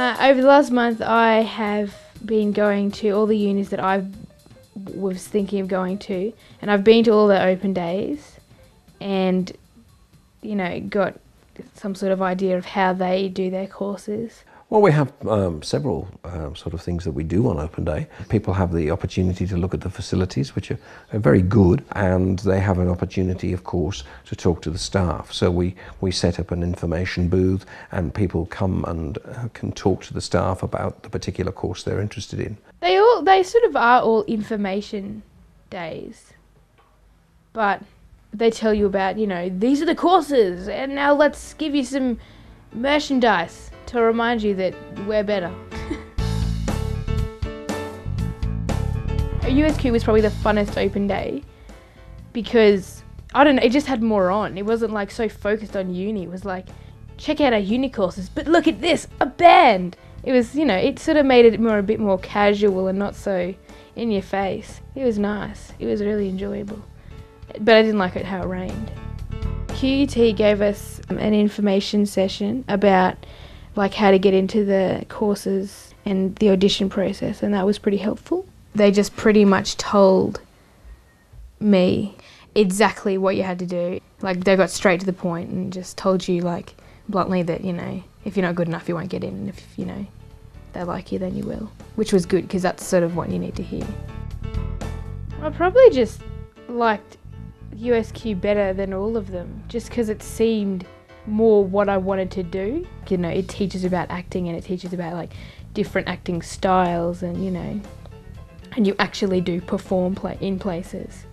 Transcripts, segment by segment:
Over the last month, I have been going to all the unis that I was thinking of going to, and I've been to all the open days, and got some sort of idea of how they do their courses. Well, we have several sort of things that we do on Open Day. People have the opportunity to look at the facilities, which are very good, and they have an opportunity, of course, to talk to the staff. So we set up an information booth, and people come and can talk to the staff about the particular course they're interested in. They sort of are all information days, but they tell you about, these are the courses, and now let's give you some merchandise to remind you that we're better. USQ was probably the funnest open day because, I don't know, it just had more on. It wasn't like so focused on uni. It was like, check out our uni courses, but look at this, a band. It was, it sort of made it a bit more casual and not so in your face. It was nice. It was really enjoyable. But I didn't like it how it rained. QUT gave us an information session about like how to get into the courses and the audition process, and that was pretty helpful. They just pretty much told me exactly what you had to do. Like, they got straight to the point and just told you, like, bluntly that, if you're not good enough, you won't get in, and if, they like you, then you will. Which was good, because that's sort of what you need to hear. I probably just liked USQ better than all of them, just because it seemed more what I wanted to do. It teaches about acting, and it teaches about like different acting styles, and and you actually do perform in places.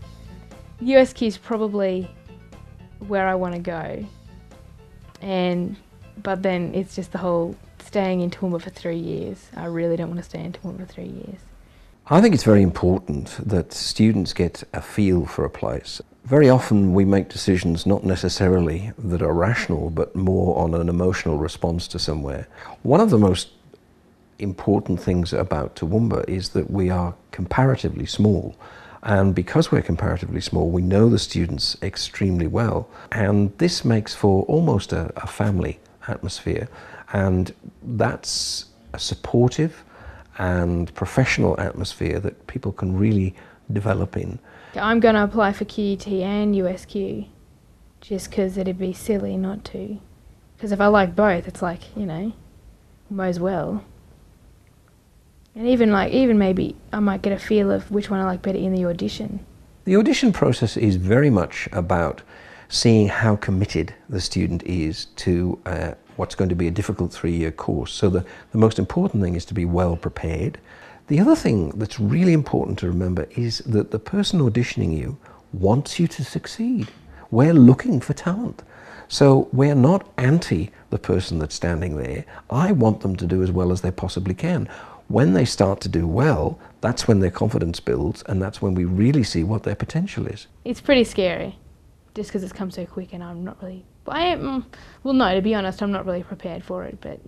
USQ is probably where I want to go, but then it's just the whole staying in Toowoomba for 3 years. I really don't want to stay in Toowoomba for 3 years. I think it's very important that students get a feel for a place. Very often we make decisions not necessarily that are rational, but more on an emotional response to somewhere. One of the most important things about Toowoomba is that we are comparatively small. And because we're comparatively small, we know the students extremely well. And this makes for almost a family atmosphere. And that's a supportive and professional atmosphere that people can really develop in. I'm going to apply for QUT and USQ just because it'd be silly not to. Because if I like both, it's like, might as well. And even maybe I might get a feel of which one I like better in the audition. The audition process is very much about seeing how committed the student is to what's going to be a difficult 3-year course. So the most important thing is to be well prepared. The other thing that's really important to remember is that the person auditioning you wants you to succeed. We're looking for talent. So we're not anti the person that's standing there. I want them to do as well as they possibly can. When they start to do well, that's when their confidence builds, and that's when we really see what their potential is. It's pretty scary, just because it's come so quick, and I'm not really... Well, no, to be honest, I'm not really prepared for it, but, I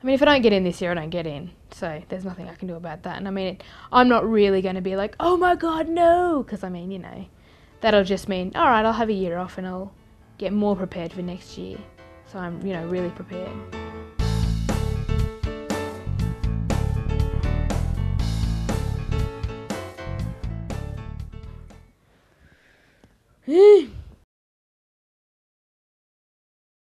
mean, if I don't get in this year, I don't get in. So there's nothing I can do about that. And I mean, I'm not really going to be like, oh my God, no. Because I mean, that'll just mean, all right, I'll have a year off and I'll get more prepared for next year. So I'm, really prepared.